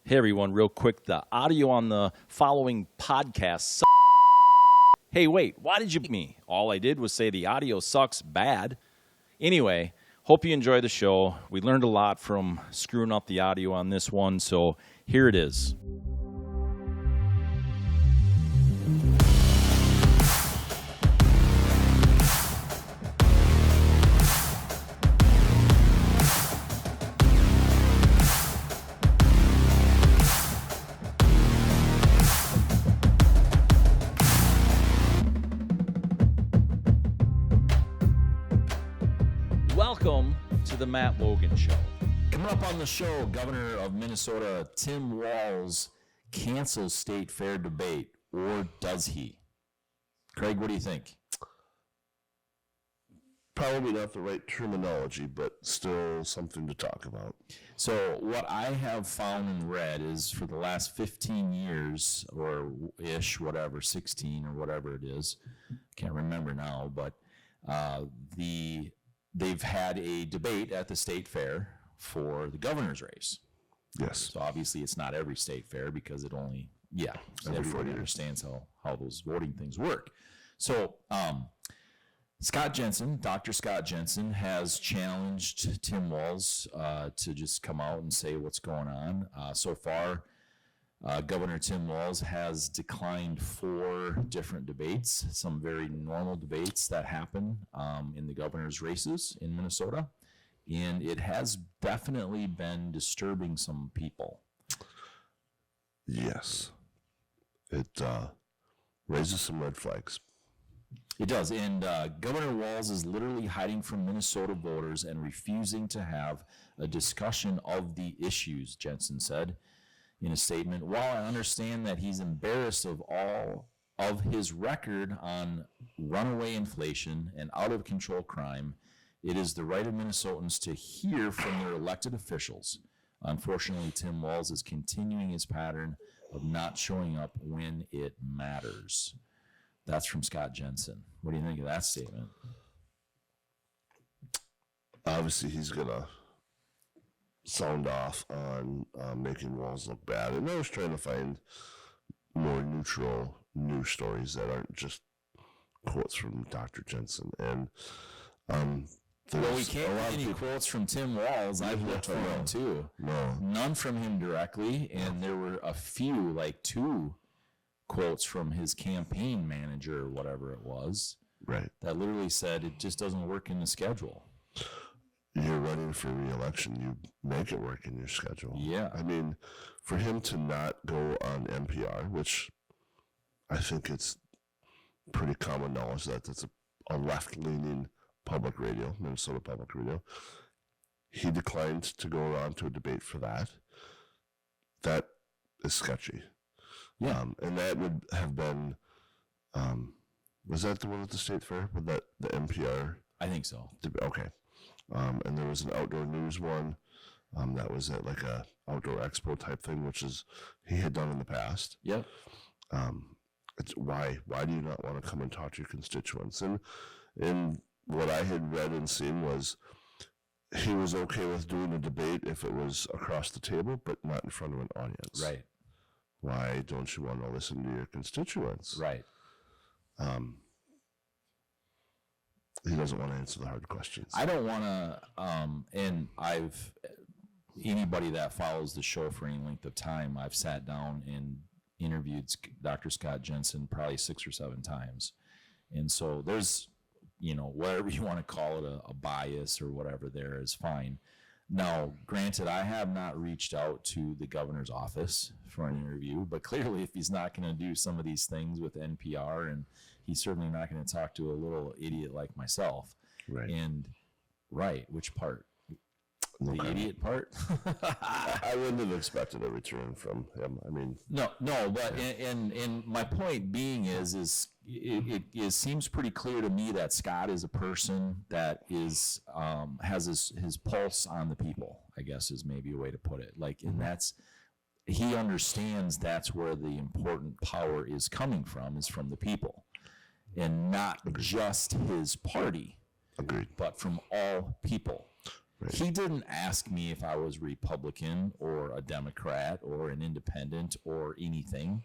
Hey everyone, real quick, the audio on the following podcast sucks. Hey, wait, why did you beat me? All I did was say the audio sucks bad. Anyway, hope you enjoy the show. We learned a lot from screwing up the audio on this one, so here it is. Welcome to the Matt Logan Show. Coming up on the show, Governor of Minnesota Tim Walz cancels state fair debate, or does he? Craig, what do you think? Probably not the right terminology, but still something to talk about. So what I have found and read is for the last 15 years, or ish, whatever, 16 or whatever it is, can't remember now, but they've had a debate at the state fair for the governor's race. Yes. So obviously it's not every state fair because it only, everybody understands how those voting things work. So Dr. Scott Jensen has challenged Tim Walz to just come out and say what's going on. So far, Governor Tim Walz has declined 4 different debates, some very normal debates that happen in the governor's races in Minnesota. And it has definitely been disturbing some people. Yes. It raises some red flags. It does. And Governor Walz is literally hiding from Minnesota voters and refusing to have a discussion of the issues, Jensen said in a statement. While I understand that he's embarrassed of all of his record on runaway inflation and out-of-control crime, it is the right of Minnesotans to hear from their elected officials. Unfortunately, Tim Walz is continuing his pattern of not showing up when it matters. That's from Scott Jensen. What do you think of that statement? Obviously, he's going to sound off on making Walz look bad. And I was trying to find more neutral news stories that aren't just quotes from Dr. Jensen. And well, we can't get any quotes from Tim Walz. I've looked for them too. No. None from him directly, and there were a few, like 2 quotes from his campaign manager or whatever it was. Right. That literally said it just doesn't work in the schedule. You're running for re-election. You make it work in your schedule. Yeah. I mean, for him to not go on NPR, which I think it's pretty common knowledge that that's a left-leaning public radio, Minnesota Public Radio. He declined to go around to a debate for that. That is sketchy. Yeah. And that would have been, was that the one at the state fair? Was that the NPR? I think so. Okay. And there was an outdoor news one that was at like a outdoor expo type thing, which is he had done in the past. Yep. It's why do you not want to come and talk to your constituents? And what I had read and seen was he was okay with doing a debate if it was across the table, but not in front of an audience. Right. Why don't you want to listen to your constituents? Right. He doesn't want to answer the hard questions. I don't want to, and anybody that follows the show for any length of time, I've sat down and interviewed Dr. Scott Jensen probably 6 or 7 times. And so there's, whatever you want to call it, a bias or whatever there is fine. Now, granted, I have not reached out to the governor's office for an interview, but clearly if he's not going to do some of these things with NPR, and he's certainly not going to talk to a little idiot like myself. Right. And, which part? The Okay. idiot part? I wouldn't have expected a return from him. I mean, No, but and my point being is it seems pretty clear to me that Scott is a person that is has his pulse on the people, I guess is maybe a way to put it. Like, and he understands that's where the important power is coming from, is from the people, and not just his party. agreed. But from all people. Right. He didn't ask me if I was Republican or a Democrat or an independent or anything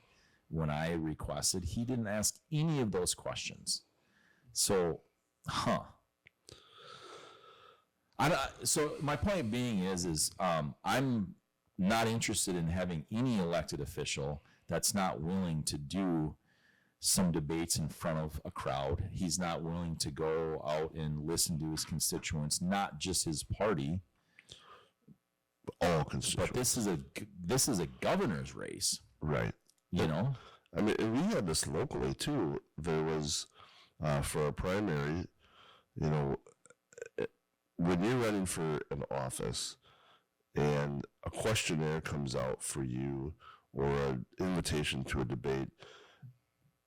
when I requested. He didn't ask any of those questions. So, so my point being is I'm not interested in having any elected official that's not willing to do some debates in front of a crowd. He's not willing to go out and listen to his constituents, not just his party. All constituents. But this is a governor's race, Right. you know? I mean, and we had this locally too. There was, for a primary, you know, when you're running for an office and a questionnaire comes out for you or an invitation to a debate,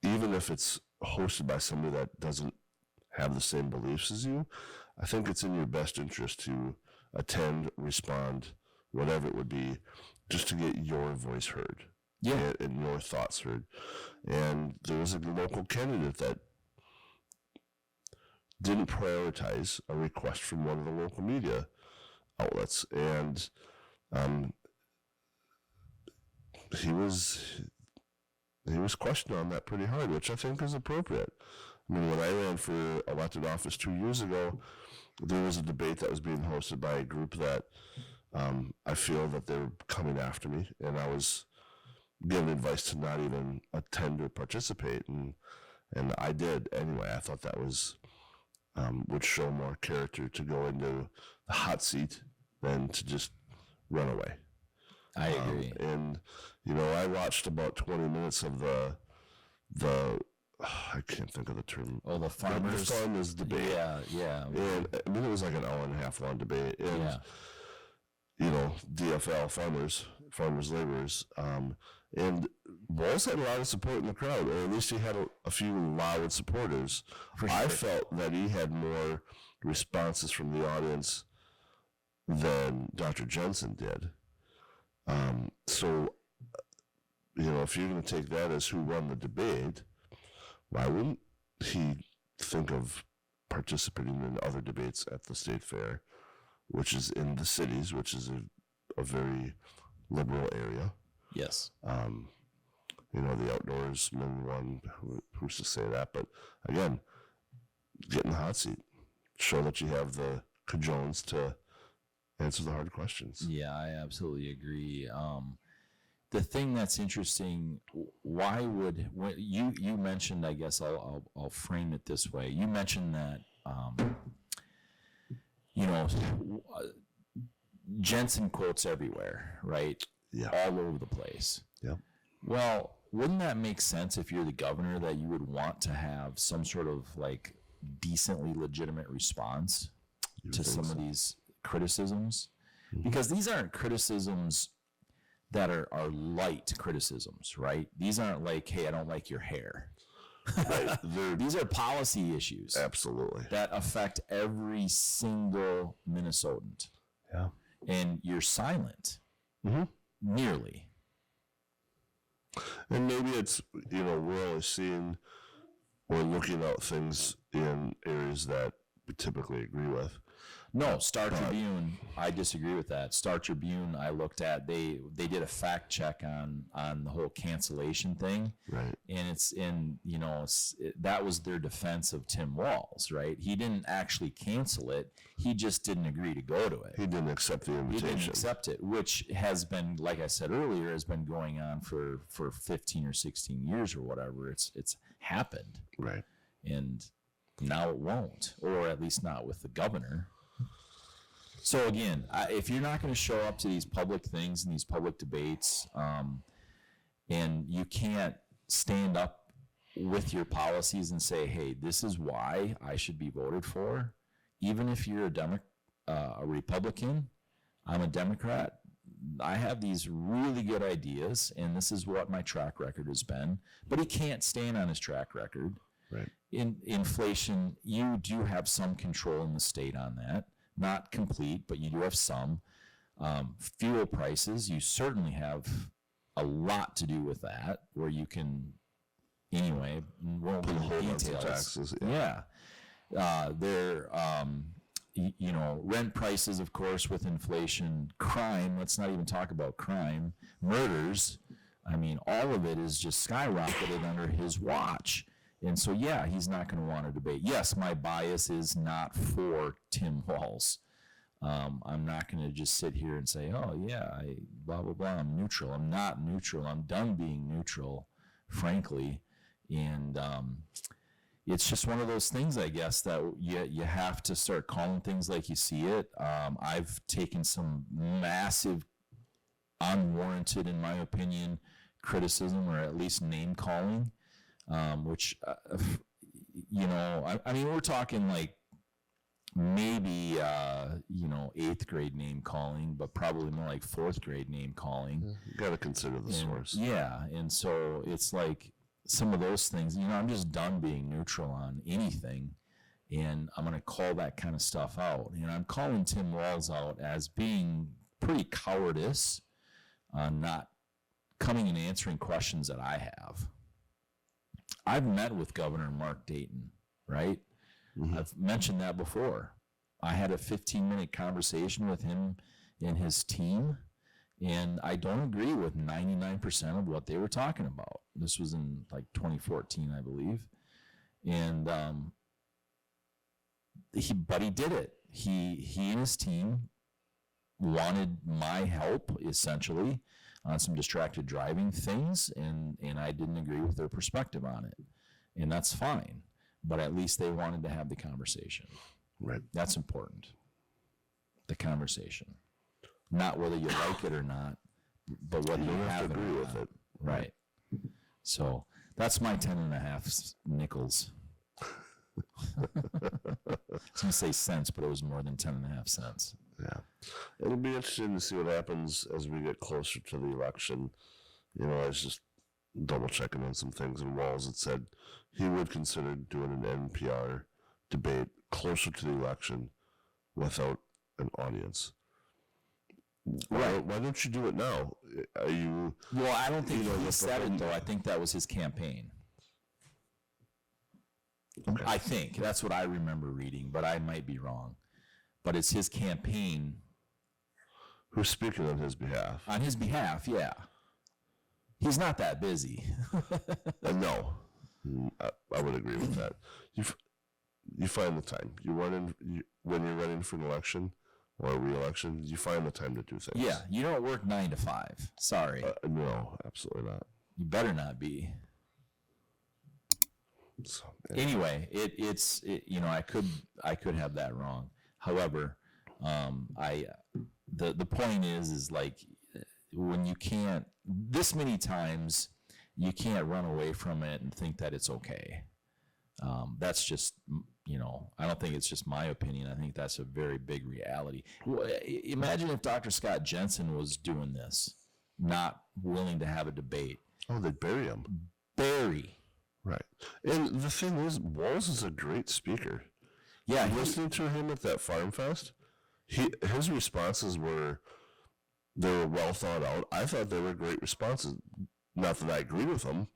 even if it's hosted by somebody that doesn't have the same beliefs as you, I think it's in your best interest to attend, respond, whatever it would be, just to get your voice heard. Yeah. And your thoughts heard. And there was a local candidate that didn't prioritize a request from one of the local media outlets, and he was questioned on that pretty hard, which I think is appropriate. I mean, when I ran for elected office 2 years ago, there was a debate that was being hosted by a group that I feel that they're coming after me, and I was given advice to not even attend or participate, and I did anyway. I thought that was would show more character to go into the hot seat than to just run away. I agree. And you know, I watched about 20 minutes of the I can't think of the term. Oh, the farmers. The farmers debate. Yeah. And I mean, it was like an hour and a half long debate. And you know, DFL, farmers laborers, and Walz had a lot of support in the crowd, or at least he had a few loud supporters. For I sure. felt that he had more responses from the audience than Dr. Jensen did. So, you know, if you're going to take that as who won the debate, why wouldn't he think of participating in other debates at the state fair, which is in the cities, which is a very liberal area? Yes. You know, the outdoorsman one, who's to say that? But again, get in the hot seat. Show that you have the cajoles to answer the hard questions. Yeah, I absolutely agree. The thing that's interesting, why would you mentioned? I guess I'll frame it this way. You mentioned that you know, Jensen quotes everywhere, right? Yeah. All over the place. Yeah. Well, wouldn't that make sense if you're the governor, that you would want to have some sort of like decently legitimate response to some of these criticisms? Because these aren't criticisms that are light criticisms, right? These aren't like, hey, I don't like your hair. Right. These are policy issues Absolutely. that affect every single Minnesotan. Yeah. And you're silent. Mm-hmm. Nearly. And maybe it's, you know, we're always seeing or looking out things in areas that we typically agree with. No, Star Tribune, I disagree with that. Star Tribune, I looked at, they did a fact check on the whole cancellation thing. Right. And it's in, you know, that was their defense of Tim Walz, right? He didn't actually cancel it. He just didn't agree to go to it. He didn't accept the He invitation. didn't accept it, which has been, like I said earlier, has been going on for 15 or 16 years or whatever. It's happened. Right. And now it won't, or at least not with the governor. So again, if you're not going to show up to these public things and these public debates, and you can't stand up with your policies and say, hey, this is why I should be voted for, even if you're a Republican, I'm a Democrat, I have these really good ideas, and this is what my track record has been. But he can't stand on his track record. Right. In inflation, you do have some control in the state on that. Not complete, but you do have some. Fuel prices, you certainly have a lot to do with that, where you can, anyway, won't Put a get hold on into some details. taxes. Yeah. rent prices, of course, with inflation, crime, let's not even talk about crime, murders. I mean, all of it is just skyrocketed under his watch. And so, yeah, he's not going to want to debate. Yes, my bias is not for Tim Walz. I'm not going to just sit here and say, oh, yeah, blah, blah, blah, I'm neutral. I'm not neutral. I'm done being neutral, frankly. And it's just one of those things, I guess, that you have to start calling things like you see it. I've taken some massive, unwarranted, in my opinion, criticism, or at least name calling, which, I mean, we're talking like maybe, 8th grade name calling, but probably more like 4th grade name calling. You got to consider the source. Yeah. And so it's like some of those things, I'm just done being neutral on anything. And I'm going to call that kind of stuff out. I'm calling Tim Walz out as being pretty cowardice on not coming and answering questions that I have. I've met with Governor Mark Dayton, right? Mm-hmm. I've mentioned that before. I had a 15-minute conversation with him and his team, and I don't agree with 99% of what they were talking about. This was in like 2014, I believe. And he did it. He and his team wanted my help, essentially, on some distracted driving things, and I didn't agree with their perspective on it. And that's fine. But at least they wanted to have the conversation. Right. That's important. The conversation. Not whether you like it or not, but whether you have to agree with it. Right. So that's my 10.5 nickels. I was going to say cents, but it was more than 10.5 cents. Yeah. It'll be interesting to see what happens as we get closer to the election. I was just double checking on some things, and Walz had said he would consider doing an NPR debate closer to the election without an audience. Right. Why don't you do it now? Are you? Well, I don't think he said it, though. I think that was his campaign. Okay. I think. That's what I remember reading, but I might be wrong. But it's his campaign. Who's speaking on his behalf? On his behalf, yeah. He's not that busy. No. I would agree with that. You find the time. When you're running for an election or a re-election, you find the time to do things. Yeah, you don't work 9 to 5. Sorry. No, absolutely not. You better not be. So, anyway, it's I could have that wrong. However, the point is like when you can't this many times, you can't run away from it and think that it's okay. That's just, I don't think it's just my opinion. I think that's a very big reality. Imagine if Dr. Scott Jensen was doing this, not willing to have a debate. Oh, they'd bury him. Bury. Right. And the thing is, Walz is a great speaker. Yeah. Listening to him at that Farm Fest, his responses were well thought out. I thought they were great responses. Not that I agree with them,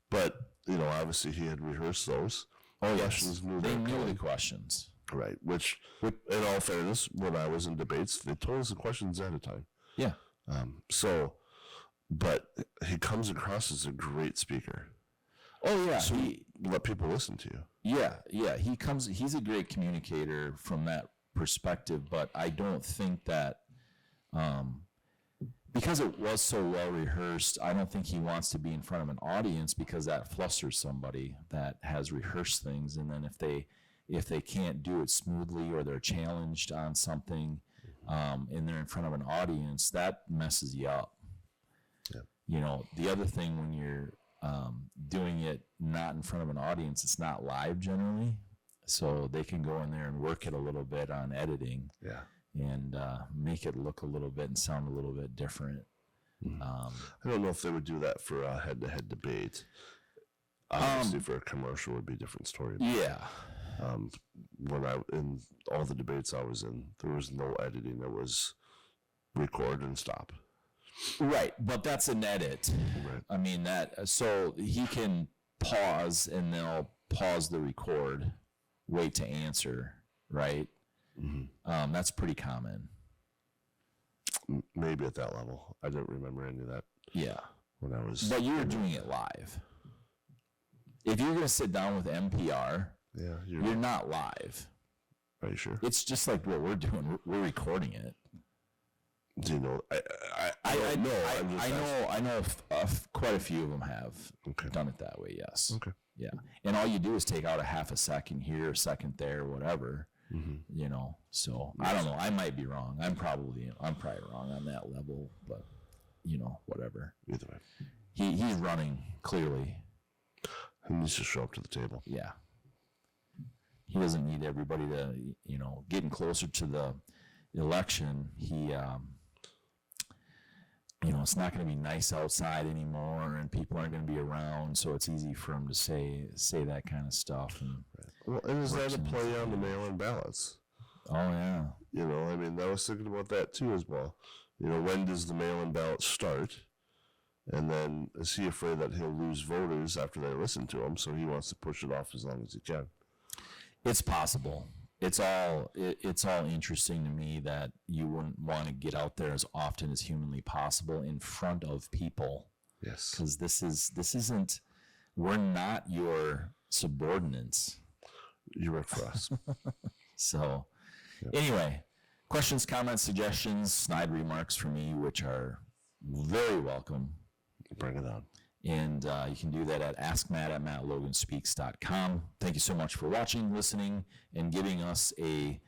but, obviously he had rehearsed those. Oh, yes. They knew the questions. Right. Which, in all fairness, when I was in debates, they told us the questions ahead of time. Yeah. But he comes across as a great speaker. Oh, yeah. So let people listen to you. Yeah. He's a great communicator from that perspective, but I don't think that, because it was so well rehearsed, I don't think he wants to be in front of an audience because that flusters somebody that has rehearsed things. And then if they can't do it smoothly or they're challenged on something, and they're in front of an audience, that messes you up. Yeah. The other thing when you're doing it not in front of an audience, it's not live generally, so they can go in there and work it a little bit on editing. Yeah. And make it look a little bit and sound a little bit different. Mm-hmm. I don't know if they would do that for a head-to-head debate. Obviously, for a commercial would be a different story. Yeah. In all the debates I was in, there was no editing. There was record and stop. Right, but that's an edit. Right. I mean so he can pause and they'll pause the record, wait to answer, right? That's pretty common. Maybe at that level. I didn't remember any of that Yeah. when I was. But you were doing it live. If you're going to sit down with NPR, Yeah, you're not live. Are you sure? It's just like what we're doing. We're recording it. Do you know? I know quite a few of them have Okay. done it that way. Yes. Okay. Yeah. And all you do is take out a half a second here, a second there, whatever. You know. So I don't know. I might be wrong. I'm probably wrong on that level, but you know, whatever. Either way, He's running clearly. he needs to show up to the table. Yeah. He doesn't need everybody to, you know, getting closer to the election. He, you know, it's not going to be nice outside anymore, and people aren't going to be around, so it's easy for him to say that kind of stuff. And Well, and is that a play on the mail-in ballots? oh yeah, You know, I mean, I was thinking about that too as well. You know, when does the mail-in ballot start? And then is he afraid that he'll lose voters after they listen to him, so he wants to push it off as long as he can? it's possible. It's all interesting to me that you wouldn't want to get out there as often as humanly possible in front of people. Yes. Because this isn't. We're not your subordinates. You work for us. So, anyway, questions, comments, suggestions, snide remarks from me, which are very welcome. Bring it on. And you can do that at AskMatt@MattLoganSpeaks.com. Thank you so much for watching, listening, and giving us a,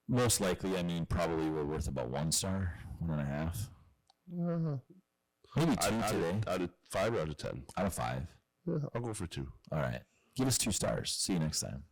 most likely, I mean, probably we're worth about 1 star, 1.5. Maybe 2 today. Out of 5 or out of 10? Out of 5. Yeah, I'll go for 2. All right. Give us 2 stars. See you next time.